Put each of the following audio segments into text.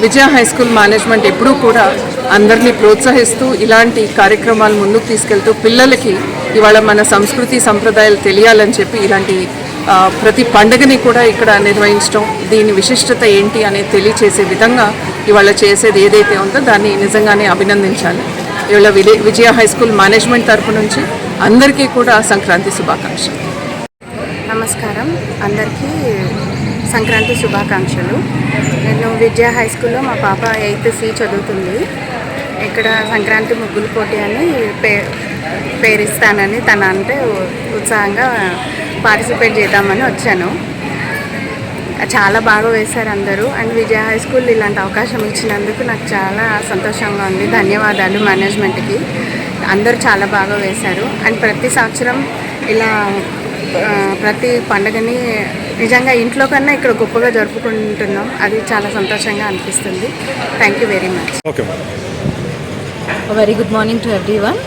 విజయ high school management ఎప్పుడూ కూడా అందరినీ ప్రోత్సహిస్తూ ఇలాంటి కార్యక్రమాలు ముందుకు తీసుకెళ్తూ పిల్లలకి ఇవాళ మన సంస్కృతి సంప్రదాయాలు తెలియాలని చెప్పి ఇలాంటి ప్రతి పండుగని కూడా ఇక్కడ నిర్వహించడం, దీని విశిష్టత ఏంటి అనేది తెలియచేసే విధంగా ఇవాళ చేసేది ఏదైతే ఉందో దాన్ని నిజంగానే అభినందించాలి. ఇవాళ విజయ హై స్కూల్ మేనేజ్మెంట్ తరపు నుంచి అందరికీ కూడా సంక్రాంతి శుభాకాంక్షలు. నమస్కారం, అందరికీ సంక్రాంతి శుభాకాంక్షలు. నేను విజయ హై స్కూల్లో మా పాప 8th C చదువుతుంది. ఇక్కడ సంక్రాంతి ముగ్గుల పోటీ అని పేరిస్తానని తన అంటే ఉత్సాహంగా పార్టిసిపేట్ చేద్దామని వచ్చాను. చాలా బాగా వేశారు అందరూ. అండ్ విజయ హై స్కూల్ ఇలాంటి అవకాశం ఇచ్చినందుకు నాకు చాలా సంతోషంగా ఉంది. ధన్యవాదాలు మేనేజ్మెంట్కి. అందరూ చాలా బాగా వేశారు. అండ్ ప్రతి సంవత్సరం ఇలా ప్రతి పండుగని నిజంగా ఇంట్లో కన్నా ఇక్కడ గొప్పగా జరుపుకుంటున్నాం. అది చాలా సంతోషంగా అనిపిస్తుంది. Thank you very much. Very good morning to everyone.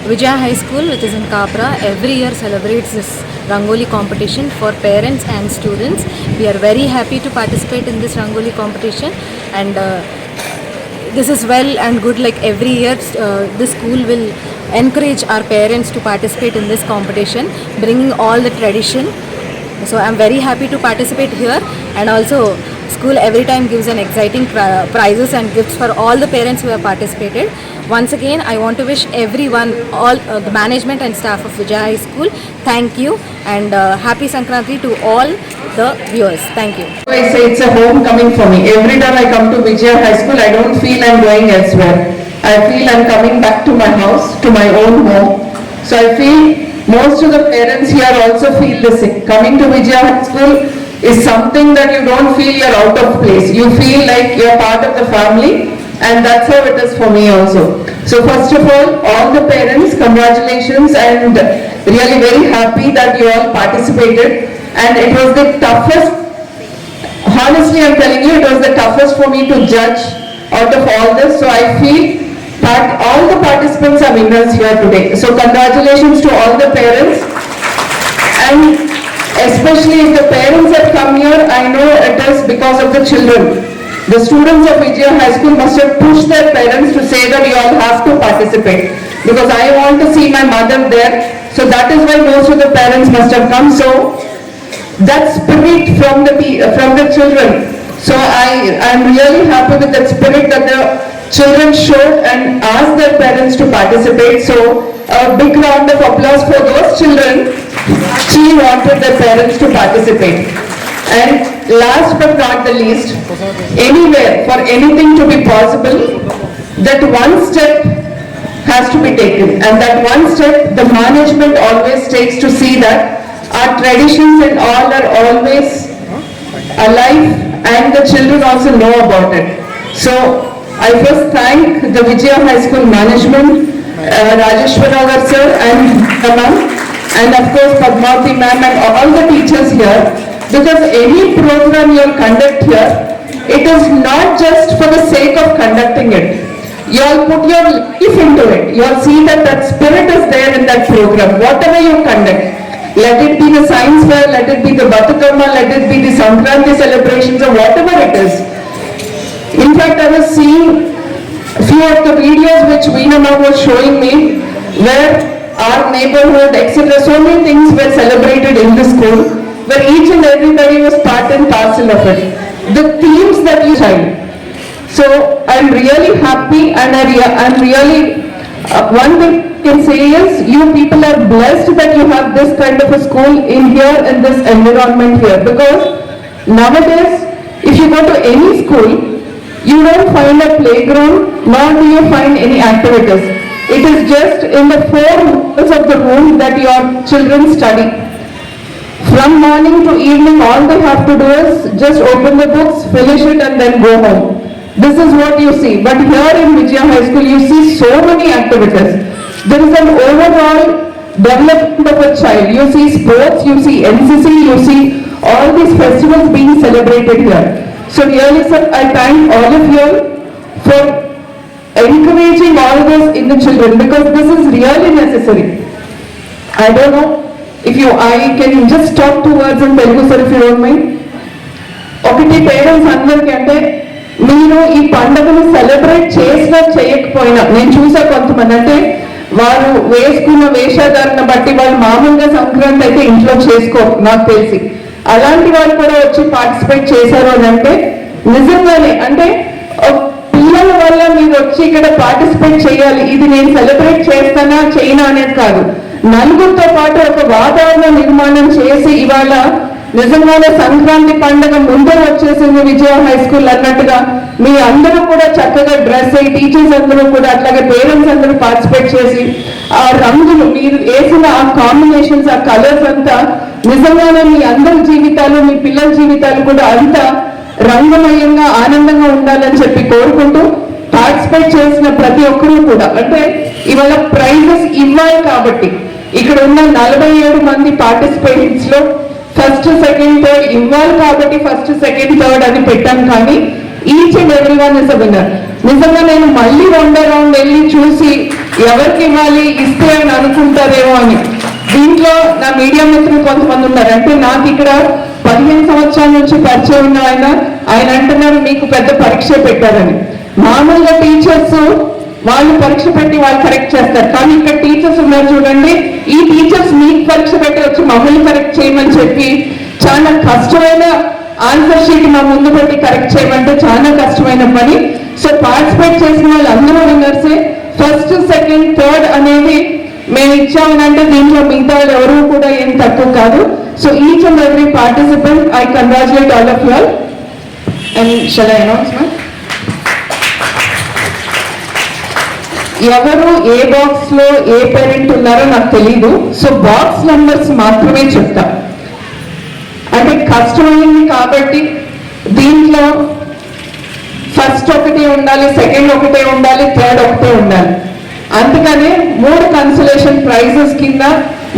Vijaya High School, which is in Kapra, every year celebrates this Rangoli competition for parents and students. We are very happy to participate in this Rangoli competition, and this is well and good. Like every year, the school will encourage our parents to participate in this competition, bringing all the tradition. So I'm very happy to participate here, and also school every time gives an exciting prizes and gifts for all the parents who have participated. Once again, I want to wish everyone, all the management and staff of Vijaya High School, thank you, and happy Sankranti to all the viewers. Thank you. I say it's a homecoming for me. Every time I come to Vijaya High School, I don't feel I'm going elsewhere. I feel I'm coming back to my house, to my own home. So I feel most of the parents here also feel the same. Coming to Vijaya High School is something that you don't feel you're out of place. You feel like you're part of the family, and that's how it is for me also. So first of all the parents, congratulations, and really very happy that you all participated. And it was the toughest, honestly I'm telling you, it was the toughest for me to judge out of all this. So I feel that all the participants are winners here today. So congratulations to all the parents, and especially if the parents have come here, I know it is because of the children. The students of Vijaya High School must have pushed their parents to say that you all have to participate, because I want to see my mother there. So that is why most of the parents must have come. So that spirit from the children. So I am really happy with that spirit that the children showed and asked their parents to participate. So a big round of applause for those children. She wanted their parents to participate. And last but not the least, anywhere for anything to be possible, that one step has to be taken, and that one step the management always takes to see that our traditions and all are always alive, and the children also know about it. So I first thank the Vijaya High School management, Rajeshwara sir and ma'am, and of course Padmavati ma'am and all the teachers here, because any program you conduct here, it is not just for the sake of conducting it. You all put your life into it. You all see that spirit is there in that program, whatever you conduct. Let it be the science fair, let it be the Batukarma, let it be the Sankranti celebrations, or whatever it is. In fact, I was seeing a few of the videos which Veena ma'am was showing me, where our neighborhood, etc., so many things were celebrated in the school, where each and everybody was part and parcel of it. The themes that you shine. So I'm really happy, and I'm really, one thing I can say is, you people are blessed that you have this kind of a school in here, in this environment here, because nowadays, if you go to any school, you don't find a playground, nor do you find any activities. It is just in the 4 walls of the room that your children study. From morning to evening, all they have to do is just open the books, finish it, and then go home. This is what you see. But here in Vijaya High School, you see so many activities. There is an overall development of a child. You see sports, you see NCC, you see all these festivals being celebrated here. So really, sir, I thank all of you for encouraging all this in the children, because this is really necessary. I don't know if I can just talk 2 words in Telugu, sir, if you don't mind. ఒకటి parents అందరికీ అంటే మీరు ఈ పండుగను celebrate చేసినా చేయకపోయినా, నేను చూసా కొంతమంది అంటే వారు వేసుకున్న వేషధారణ బట్టి వాళ్ళు మామూలుగా సంక్రాంతి అయితే ఇంట్లో చేసుకో నాకు తెలిసి, అలాంటి వాళ్ళు కూడా వచ్చి పార్టిసిపేట్ చేశారు అని అంటే నిజంగానే అంటే పిల్లల వల్ల మీరు వచ్చి ఇక్కడ పార్టిసిపేట్ చేయాలి, ఇది నేను సెలబ్రేట్ చేస్తానా చేయనా అనేది కాదు, నలుగురితో పాటు ఒక వాతావరణ నిర్మాణం చేసి ఇవాళ నిజంగానే సంక్రాంతి పండుగ ముందే వచ్చేసింది విజయ హై స్కూల్ అన్నట్టుగా మీ అందరూ కూడా చక్కగా డ్రెస్ అయ్యి టీచర్స్ అందరూ కూడా అట్లాగే పేరెంట్స్ అందరూ పార్టిసిపేట్ చేసి ఆ రంగులు మీరు వేసిన ఆ కాంబినేషన్స్ ఆ కలర్స్ అంతా నిజంగానే మీ అందరి జీవితాలు మీ పిల్లల జీవితాలు కూడా అంతా రంగమయంగా ఆనందంగా ఉండాలని చెప్పి కోరుకుంటూ పార్టిసిపేట్ చేసిన ప్రతి ఒక్కరూ కూడా అంటే ఇవాళ ప్రైజెస్ ఇవ్వాలి కాబట్టి ఇక్కడ ఉన్న 47 మంది పార్టిసిపేట్స్ లో ఫస్ట్ సెకండ్ థర్డ్ ఇవ్వాలి కాబట్టి ఫస్ట్ సెకండ్ థర్డ్ అని పెట్టాను, కానీ each and every one is a winner. నిజంగా నేను మళ్ళీ 2 రౌండ్ వెళ్ళి చూసి ఎవరికి ఇవ్వాలి ఇస్తే అని అనుకుంటారేమో అని. దీంట్లో నా మీడియా మిత్రులు కొంతమంది ఉన్నారు, అంటే నాకు ఇక్కడ 15 సంవత్సరాల నుంచి పరిచయం ఉన్న ఆయన అంటున్నారు మీకు పెద్ద పరీక్ష పెట్టారని. మామూలుగా టీచర్స్ వాళ్ళు పరీక్ష పెట్టి వాళ్ళు కరెక్ట్ చేస్తారు, కానీ ఇక్కడ టీచర్స్ ఉన్నారు చూడండి, ఈ టీచర్స్ మీకు పరీక్ష పెట్టి వచ్చి మమ్మల్ని కరెక్ట్ చేయమని చెప్పి చాలా కష్టమైన ఆన్సర్ షీట్ మా ముందు పెట్టి కరెక్ట్ చేయమంటే చాలా కష్టమైన పని. సో పార్టిసిపేట్ చేసిన వాళ్ళు అందరూ విన్నర్సే. ఫస్ట్ సెకండ్ థర్డ్ అనేది మేము ఇచ్చామనంటే దీంట్లో మిగతా వాళ్ళు ఎవరు కూడా ఏం తక్కువ కాదు. So each and every participant I congratulate all of you all. And shall I announcement, ఎవరు ఏ బాక్స్ లో ఏ పేరెంట్ ఉన్నారో నాకు తెలీదు. సో బాక్స్ నంబర్స్ మాత్రమే చెప్తా, అంటే కష్టమైంది కాబట్టి దీంట్లో ఫస్ట్ ఒకటే ఉండాలి, సెకండ్ ఒకటే ఉండాలి, థర్డ్ ఒకటే ఉండాలి. అందుకనే 3 కన్సలేషన్ ప్రైజెస్ కింద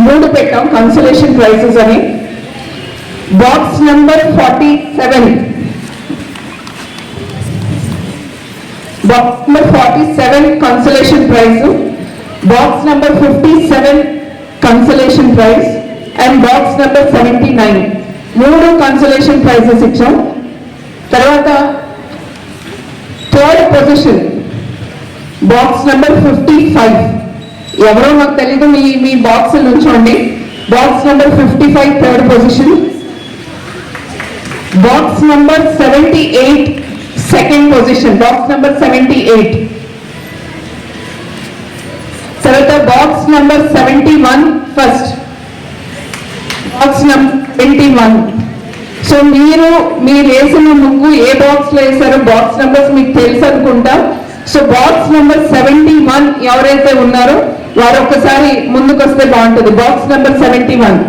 3 పెట్టాం కన్సలేషన్ ప్రైజెస్ అని. Box number 47, box number 47 consolation praise, box number 57 consolation praise and box number 79 3 consolation prices ఇచ్చాం. తర్వాత థర్డ్ పొజిషన్ బాక్స్ నెంబర్ 55, ఎవరో నాకు తెలీదు, మీ బాక్స్ నుంచోండి. Box number 55 third position. Box number 78 second position, box number 78. తర్వాత box number 71 first, box number 21. So మీరు వేసిన ముగ్గు ఏ బాక్స్ లో వేసారో బాక్స్ నెంబర్స్ మీకు తెలుసు అనుకుంటా. సో బాక్స్ నెంబర్ 71 ఎవరైతే ఉన్నారో వారు ఒక్కసారి ముందుకు వస్తే బాగుంటుంది. Box number 71.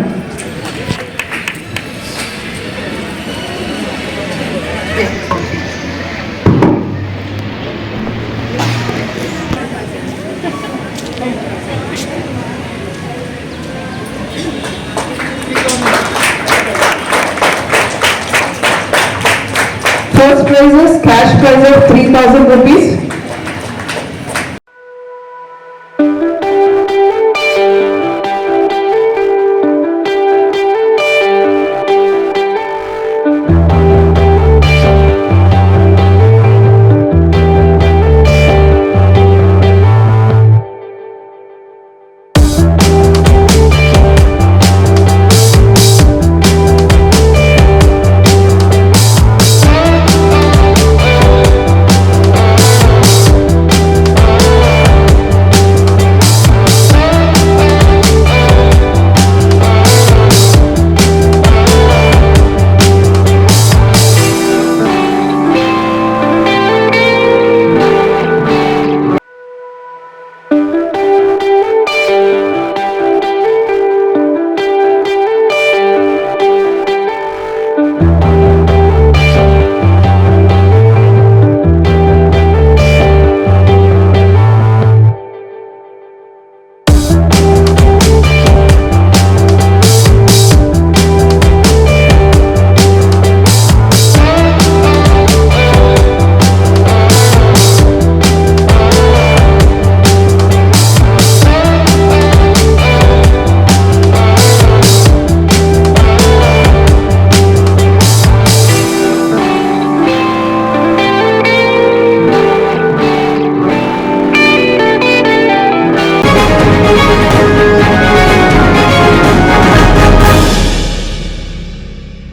First prize is cash prize of 3,000 rupees.